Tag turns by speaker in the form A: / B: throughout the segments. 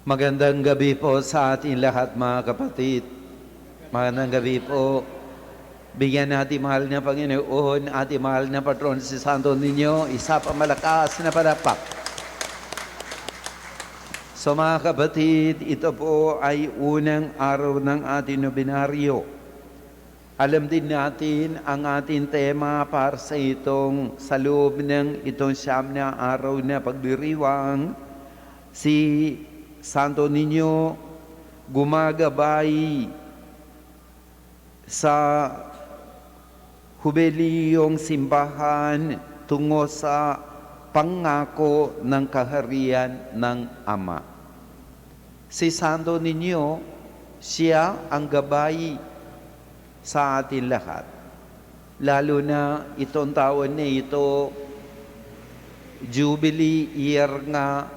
A: Magandang gabi po sa ating lahat mga kapatid. Magandang gabi po. Bigyan natin mahal na Panginoon, ating mahal na patron si Santo Niño, isa pa malakas na palapak. So mga kapatid, ito po ay unang araw ng ating nobinaryo. Alam din natin ang ating tema para sa loob ng itong siyam na araw na pagdiriwang, si Santo Niño gumagabay sa hubeliyong simbahan tungo sa pangako ng kaharian ng Ama. Si Santo Niño, siya ang gabay sa atin lahat. Lalo na itong taon na ito, Jubilee year nga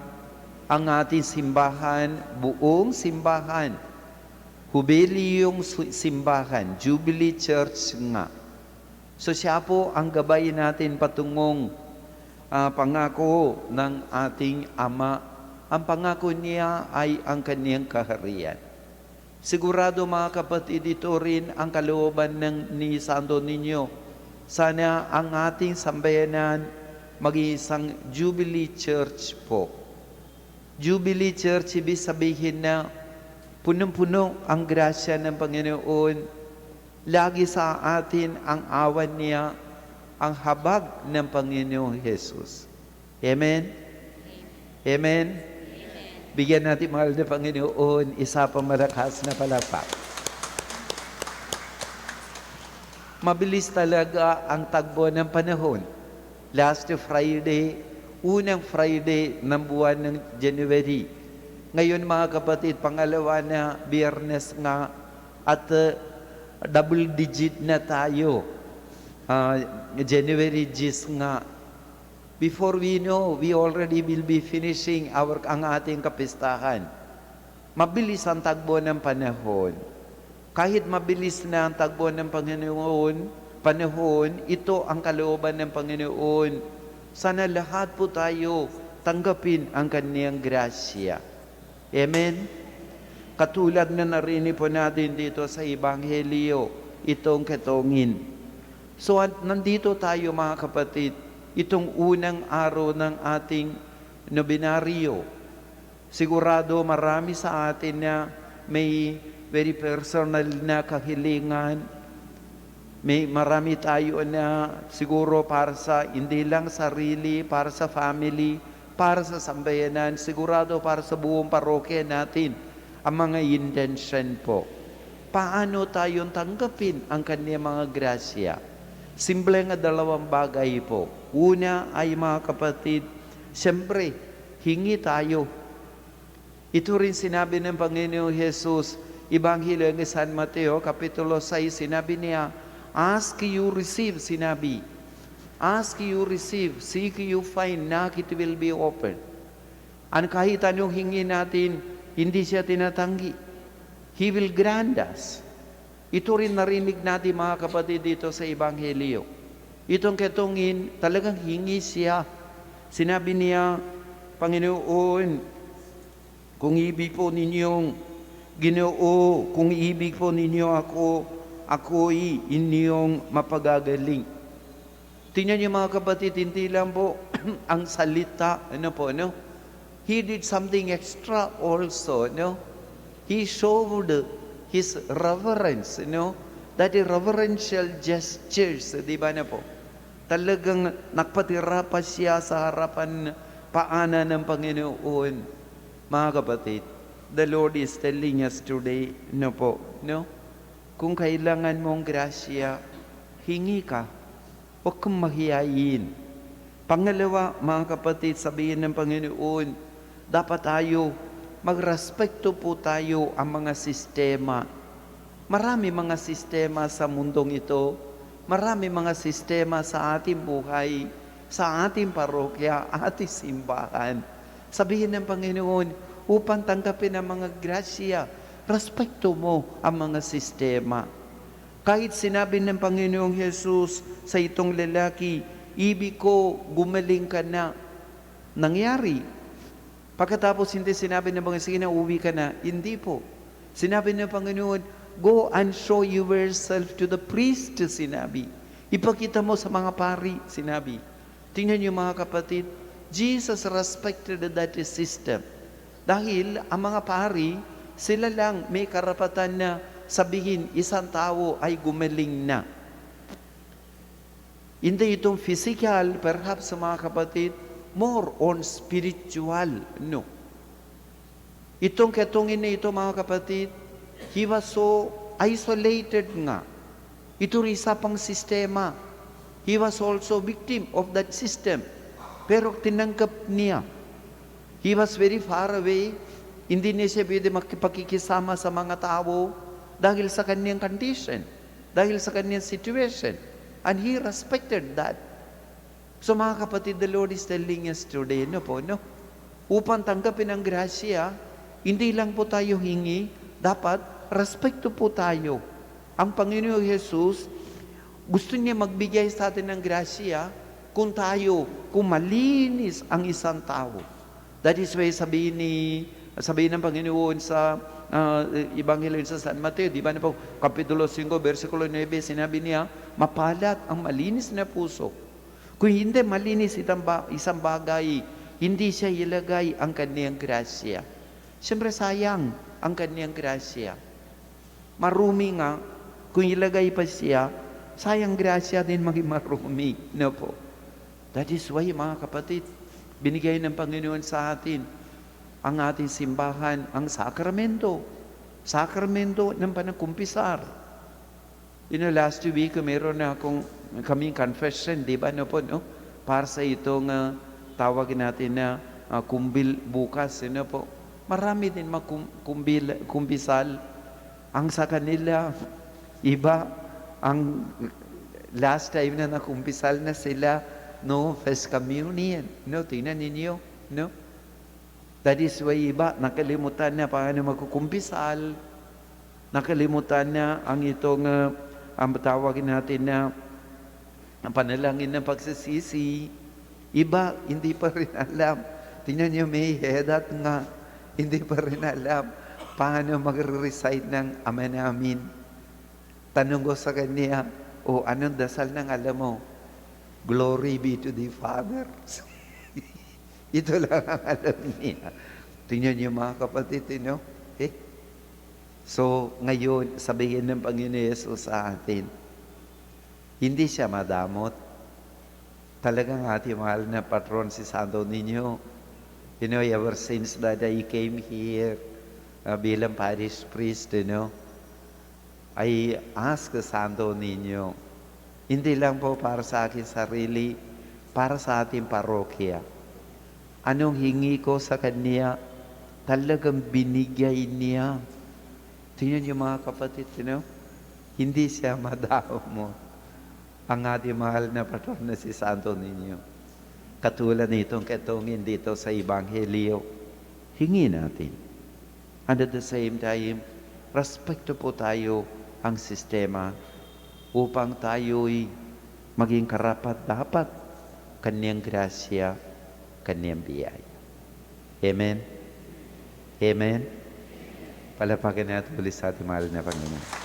A: ang ating simbahan, buong simbahan, hubeliyong simbahan, Jubilee Church nga. So siya po ang gabay natin patungong pangako ng ating Ama. Ang pangako niya ay ang kaniyang kaharian. Sigurado mga kapatid, ito rin ang kalooban ni Santo Niño. Sana ang ating sambayanan maging isang Jubilee Church po. Jubilee Church, ibig sabihin na punong-puno ang grasya ng Panginoon. Lagi sa atin ang awan niya, ang habag ng Panginoong Jesus. Amen? Amen? Bigyan natin mahal na Panginoon, isa pa malakas na palapak. Mabilis talaga ang tagbo ng panahon. Last Friday, unang Friday ng buwan ng January. Ngayon mga kapatid, pangalawa na Biyernes nga at double digit na tayo. January 10 nga. Before we know, we already will be finishing ang ating kapistahan. Mabilis ang tagbo ng panahon. Kahit mabilis na ang tagbo ng panahon, ito ang kalooban ng Panginoon. Sana lahat po tayo tanggapin ang kaniyang grasya. Amen? Katulad na narinig po natin dito sa Ebanghelyo, itong ketongin. So nandito tayo mga kapatid, itong unang araw ng ating nobinaryo. Sigurado marami sa atin na may very personal na kahilingan. May marami tayo na siguro para sa hindi lang sarili, para sa family, para sa sambayanan, sigurado para sa buong parokya natin ang mga intention po. Paano tayong tanggapin ang kanyang mga grasya? Simple nga dalawang bagay po. Una ay mga kapatid, siyempre, hingi tayo. Ito rin sinabi ng Panginoong Jesus, Ebanghelyo ng San Mateo, Kapitulo 6, sinabi niya, ask you receive, sinabi. Ask you receive, seek you find, knock it will be open. Ang kahit anong hingi natin, hindi siya tinatanggi. He will grant us. Ito rin narinig natin mga kapatid dito sa Ebanghelyo. Itong ketongin, talagang hingi siya. Sinabi niya, Panginoon, kung ibig po ninyong Ginoo, kung ibig po ninyo ako'y inyong mapagagaling. Tingnan niyo mga kapatid, hindi lang po ang salita, He did something extra also, He showed His reverence, That is reverential gestures, di ba na po? Talagang nagpatira pa siya sa harapan paanan ng Panginoon. Mga kapatid, the Lord is telling us today, kung kailangan mong grasya, hingi ka. Huwag kang mahiyain. Pangalawa, mga kapatid, sabihin ng Panginoon, dapat tayo, magrespeto po tayo ang mga sistema. Marami mga sistema sa mundong ito. Marami mga sistema sa ating buhay, sa ating parokya, ating simbahan. Sabihin ng Panginoon, upang tanggapin ang mga grasya, respeto mo ang mga sistema. Kahit sinabi ng Panginoong Jesus sa itong lalaki, ibig ko gumaling ka na. Nangyari. Pagkatapos hindi sinabi ng Panginoon, sige na, uwi ka na. Hindi po. Sinabi ng Panginoon, go and show yourself to the priest, sinabi. Ipakita mo sa mga pari, sinabi. Tingnan niyo mga kapatid, Jesus respected that system. Dahil ang mga pari, sila lang may karapatan na sabihin, isang tao ay gumaling na. Hindi itong physical, perhaps sa mga kapatid, more on spiritual, no. Itong ketungin na ito, mga kapatid, he was so isolated nga. Ito rin isa pang sistema. He was also victim of that system. Pero tinanggap niya. He was very far away. Hindi niya siya pwede makipagkikisama sa mga tao dahil sa kanyang condition, dahil sa kanyang situation. And he respected that. So mga kapatid, the Lord is telling us today, no? Upang tanggapin ang grasya, hindi lang po tayo hingi, dapat respeto po tayo. Ang Panginoong Jesus, gusto niya magbigay sa atin ng grasya kung malinis ang isang tao. That is why sabihin ng Panginoon sa Ebanghelyo sa San Mateo, di ba na po, Kapitulo 5, versikulo 9, sinabi niya, mapalat ang malinis na puso. Kung hindi malinis isang bagay, hindi siya ilagay ang kaniyang grasya. Siyempre sayang ang kaniyang grasya. Marumi nga, kung ilagay pa siya, sayang grasya din maging marumi. No po. That is why, mga kapatid, binigay ng Panginoon sa atin ang ating simbahan, ang sakramento. Sakramento ng panagkumpisar. Last week, meron na kaming confession, di ba? Para sa itong tawagin natin na kumbil bukas. Marami din kumpisal. Ang sa kanila, iba, ang last time na nakumpisal na sila, First Communion. Tingnan ninyo, That is why iba, nakalimutan na paano magkukumpisal, nakalimutan na ang itong, ang tawagin natin na ang panalangin ng pagsisisi. Iba, hindi pa rin alam. Tingnan niyo, may hedat nga, hindi pa rin alam paano mag-recite ng Ama Namin. Tanong ko sa kanya, anong dasal ng alam mo? Glory be to the Father. Ito lang ang alam niya. Tingnan niyo mga kapatid, So, ngayon, sabihin ng Panginoon Yesus sa atin, hindi siya madamot. Talagang ating mahal na patron si Santo Niño. Ever since that I came here bilang parish priest, I asked Santo Niño, hindi lang po para sa akin sarili, para sa ating parokya. Anong hingi ko sa Kanya, talagang binigay niya. Tingnan niyo mga kapatid, hindi siya madamot. Ang ating mahal na patron na si Santo Niño. Katulad nitong ketungin dito sa Ebanghelyo, hingi natin. And at the same time, respeto po tayo ang sistema upang tayo'y maging karapat-dapat Kanyang grasya, Kanyang biyaya. Amen? Amen? Palapakan natin ulit sa ating mahal na Panginoon.